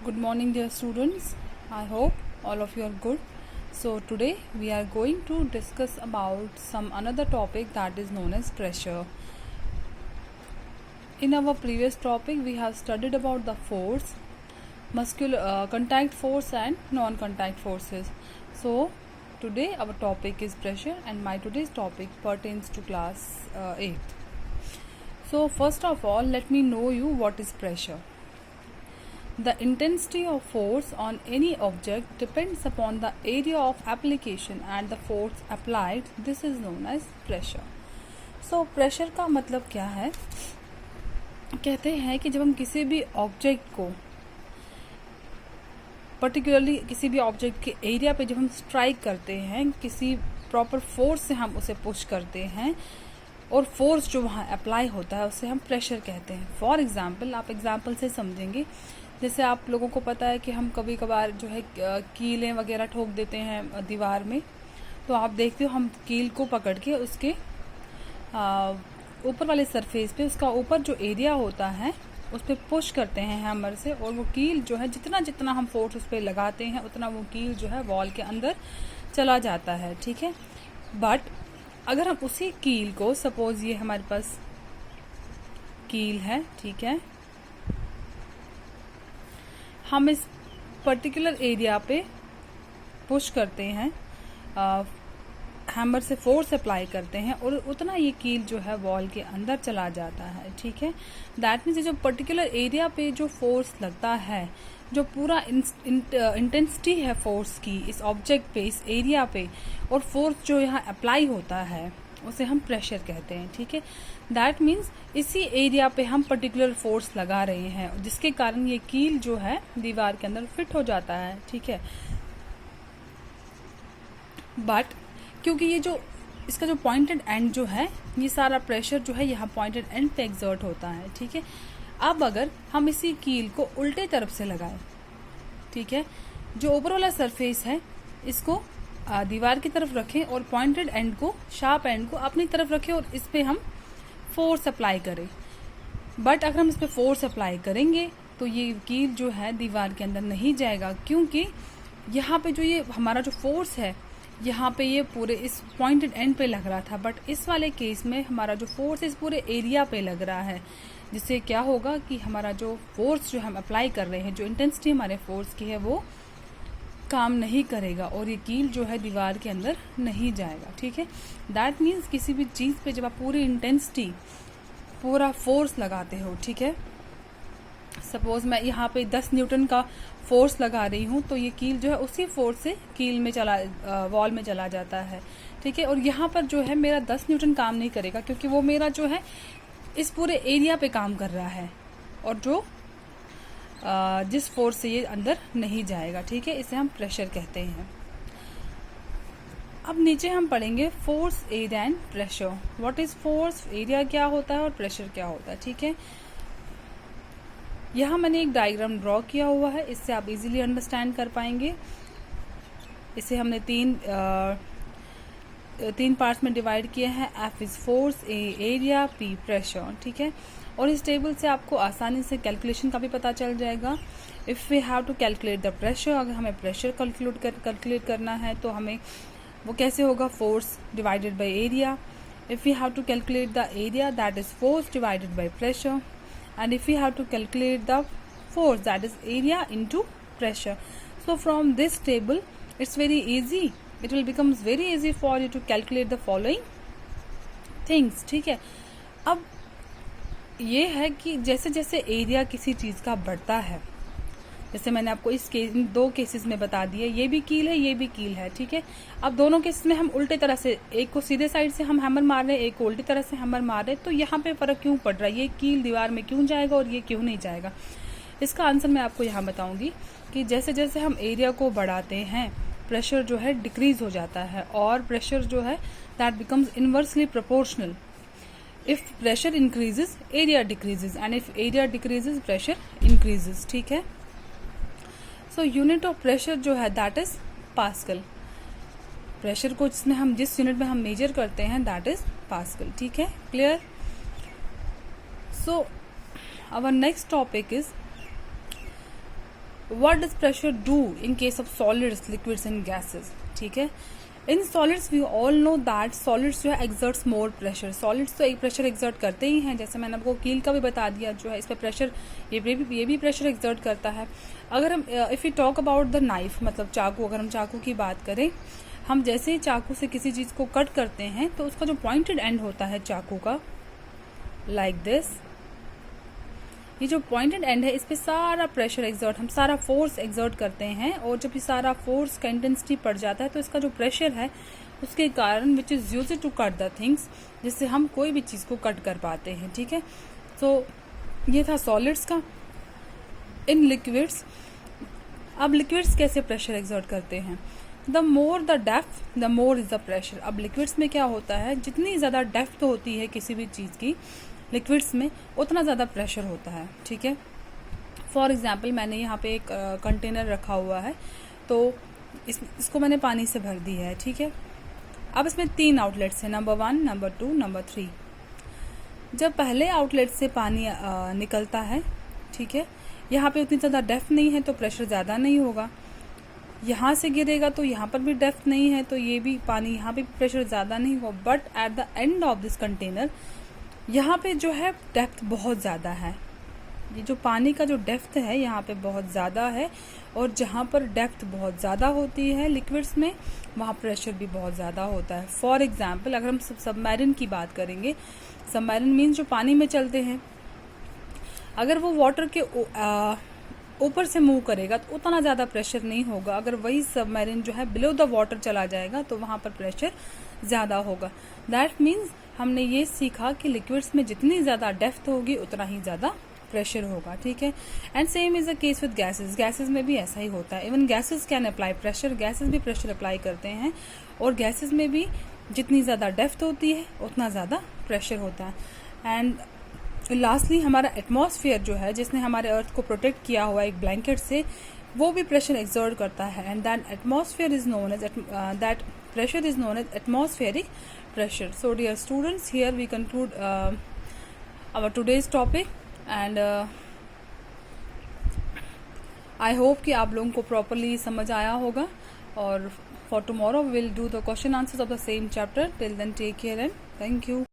Good morning, dear students. I hope all of you are good. So today we are going to discuss about some another topic that is known as pressure. In our previous topic, we have studied about the force, muscular contact force and non-contact forces. So today our topic is pressure, and my today's topic pertains to class 8th. So first of all, let me know you what is pressure. The intensity of force on any object depends upon the area of application and the force applied. This is known as pressure. So pressure का मतलब क्या है? कहते हैं कि जब हम किसी भी ऑब्जेक्ट को पर्टिकुलरली किसी भी ऑब्जेक्ट के एरिया पे जब हम स्ट्राइक करते हैं, किसी प्रॉपर फोर्स से हम उसे पुश करते हैं और फोर्स जो वहाँ अप्लाई होता है उसे हम प्रेशर कहते हैं. फॉर एग्जाम्पल, आप एग्जाम्पल से समझेंगे. जैसे आप लोगों को पता है कि हम कभी कभार जो है कीलें वगैरह ठोक देते हैं दीवार में, तो आप देखते हो हम कील को पकड़ के उसके ऊपर वाले सरफेस पे उसका ऊपर जो एरिया होता है उस पर पुश करते हैं हैमर से, और वो कील जो है जितना जितना हम फोर्स उस पर लगाते हैं उतना वो कील जो है वॉल के अंदर चला जाता है. ठीक है. बट अगर हम उसी कील को, सपोज ये हमारे पास कील है, ठीक है, हम इस पर्टिकुलर एरिया पे पुश करते हैं, हैमर से फोर्स अप्लाई करते हैं और उतना ये कील जो है वॉल के अंदर चला जाता है. ठीक है. दैट मीन्स जो पर्टिकुलर एरिया पे जो फोर्स लगता है, जो पूरा इंटेंसिटी है फोर्स की इस ऑब्जेक्ट पे, इस एरिया पे, और फोर्स जो यहाँ अप्लाई होता है उसे हम प्रेशर कहते हैं. ठीक है. दैट मीन्स इसी एरिया पे हम पर्टिकुलर फोर्स लगा रहे हैं जिसके कारण ये कील जो है दीवार के अंदर फिट हो जाता है. ठीक है. बट क्योंकि ये जो इसका जो पॉइंटेड एंड जो है, ये सारा प्रेशर जो है यहाँ पॉइंटेड एंड पे एक्सर्ट होता है. ठीक है. अब अगर हम इसी कील को उल्टे तरफ से लगाएं, ठीक है, जो ऊपर वाला सरफेस है इसको दीवार की तरफ रखें और पॉइंटेड एंड को, शार्प एंड को अपनी तरफ रखें और इस पे हम फोर्स अप्लाई करें. बट अगर हम इस पे फोर्स अप्लाई करेंगे तो ये कील जो है दीवार के अंदर नहीं जाएगा, क्योंकि यहाँ पे जो ये हमारा जो फोर्स है यहाँ पे ये पूरे इस पॉइंटेड एंड पे लग रहा था, बट इस वाले केस में हमारा जो फोर्स इस पूरे एरिया पे लग रहा है, जिससे क्या होगा कि हमारा जो फोर्स जो हम अप्लाई कर रहे हैं, जो इंटेंसिटी हमारे फोर्स की है, वो काम नहीं करेगा और ये कील जो है दीवार के अंदर नहीं जाएगा. ठीक है. दैट मीन्स किसी भी चीज़ पे जब आप पूरी इंटेंसिटी, पूरा फोर्स लगाते हो, ठीक है, सपोज मैं यहाँ पे 10 न्यूटन का फोर्स लगा रही हूँ, तो ये कील जो है उसी फोर्स से कील में वॉल में चला जाता है. ठीक है. और यहाँ पर जो है मेरा 10 न्यूटन काम नहीं करेगा, क्योंकि वो मेरा जो है इस पूरे एरिया पे काम कर रहा है और जो जिस फोर्स से ये अंदर नहीं जाएगा. ठीक है. इसे हम प्रेशर कहते हैं. अब नीचे हम पढ़ेंगे force, area and pressure. What is force, area क्या होता है और प्रेशर क्या होता है. ठीक है. यहाँ मैंने एक डायग्राम ड्रॉ किया हुआ है, इससे आप इजीली अंडरस्टैंड कर पाएंगे. इसे हमने तीन पार्ट्स में डिवाइड किया है. F is force, A area, P pressure. ठीक है. और इस टेबल से आपको आसानी से कैलकुलेशन का भी पता चल जाएगा. If we have to calculate the pressure, अगर हमें प्रेशर कैलकुलेट करना है तो हमें वो कैसे होगा, force divided by area. If we have to calculate the area, that is force divided by pressure. And if we have to calculate the force, that is area into pressure. So from this table it's very easy, it will becomes very easy for you to calculate the following things. ठीक है. अब ये है कि जैसे जैसे area किसी चीज़ का बढ़ता है, जैसे मैंने आपको इन दो केसेस में बता दिए, ये भी कील है, ये भी कील है. ठीक है. अब दोनों केसेस में हम उल्टे तरह से, एक को सीधे साइड से हम हैमर मार रहे हैं, एक को उल्टी तरह से हैमर मार रहे हैं, तो यहाँ पे फर्क क्यों पड़ रहा है, ये कील दीवार में क्यों जाएगा और ये क्यों नहीं जाएगा. इसका आंसर मैं आपको यहाँ बताऊंगी कि जैसे जैसे हम एरिया को बढ़ाते हैं प्रेशर जो है डिक्रीज हो जाता है, और प्रेशर जो है that becomes inversely proportional. If pressure increases area decreases, and if area decreases pressure increases. ठीक है. सो यूनिट ऑफ प्रेशर जो है दैट इज पास्कल. प्रेशर को जिस यूनिट में हम मेजर करते हैं दैट इज पास्कल. ठीक है. Clear. So our next topic is what does pressure do in case of solids, liquids and gases, ठीक है। In solids we all know that solids जो है एक्सर्ट्स मोर प्रेशर, सॉलिड्स तो एक pressure exert करते ही हैं, जैसे मैंने आपको कील का भी बता दिया जो है इस पर प्रेशर, ये भी प्रेशर एक्सर्ट करता है। अगर हम if you talk about the knife, मतलब चाकू, अगर हम चाकू की बात करें, हम जैसे ही चाकू से किसी चीज़ को कट करते हैं तो उसका जो पॉइंटेड एंड होता है चाकू का, लाइक दिस, ये जो पॉइंटेड एंड है इस पे सारा प्रेशर एक्सर्ट, हम सारा फोर्स एक्सर्ट करते हैं, और जब ये सारा फोर्स का इंटेंसिटी पड़ जाता है तो इसका जो प्रेशर है उसके कारण which is used to cut the things, जिससे हम कोई भी चीज़ को कट कर पाते हैं, ठीक है। तो ये था सॉलिड्स का। इन लिक्विड्स, अब लिक्विड्स कैसे प्रेशर एक्सर्ट करते हैं, the more the depth the more is the pressure. अब लिक्विड्स में क्या होता है, जितनी ज़्यादा डेप्थ होती है किसी भी चीज़ की लिक्विड्स में, उतना ज़्यादा प्रेशर होता है, ठीक है। फॉर एग्जाम्पल मैंने यहाँ पे एक कंटेनर रखा हुआ है, तो इसको मैंने पानी से भर दिया है, ठीक है। अब इसमें 3 आउटलेट्स हैं, नंबर 1, नंबर 2, नंबर 3। जब पहले आउटलेट से पानी निकलता है, ठीक है, यहाँ पे उतनी ज़्यादा डेप्थ नहीं है तो प्रेशर ज़्यादा नहीं होगा, यहाँ से गिरेगा तो यहाँ पर भी डेप्थ नहीं है तो ये भी पानी, यहाँ पे प्रेशर ज़्यादा नहीं होगा। But at the end of this container यहाँ पे जो है डेप्थ बहुत ज़्यादा है, ये जो पानी का जो डेप्थ है यहाँ पे बहुत ज़्यादा है, और जहाँ पर डेप्थ बहुत ज़्यादा होती है लिक्विड्स में, वहाँ प्रेशर भी बहुत ज़्यादा होता है। फॉर एग्जांपल अगर हम सबमरीन की बात करेंगे, सबमरीन मीन्स जो पानी में चलते हैं, अगर वो वाटर के ऊपर से मूव करेगा तो उतना ज़्यादा प्रेशर नहीं होगा। अगर वही सबमरीन जो है बिलो द वाटर चला जाएगा तो वहाँ पर प्रेशर ज़्यादा होगा। दैट मीन्स हमने ये सीखा कि लिक्विड्स में जितनी ज़्यादा डेप्थ होगी उतना ही ज़्यादा प्रेशर होगा, ठीक है। And same is the case with gases, gases में भी ऐसा ही होता है। Even gases can apply pressure, gases भी प्रेशर अप्लाई करते हैं, और गैसेस में भी जितनी ज़्यादा डेप्थ होती है उतना ज़्यादा प्रेशर होता है। एंड लास्टली हमारा एटमॉस्फेयर जो है, जिसने हमारे अर्थ को प्रोटेक्ट किया हुआ एक ब्लैंकेट से, वो भी प्रेशर एक्सर्ट करता है, and that atmosphere is known as that pressure is known as atmospheric pressure. So dear students, here we conclude our today's topic, and I hope कि आप लोगों को properly समझ आया होगा, और for tomorrow we will do the question answers of the same chapter. Till then, take care and thank you.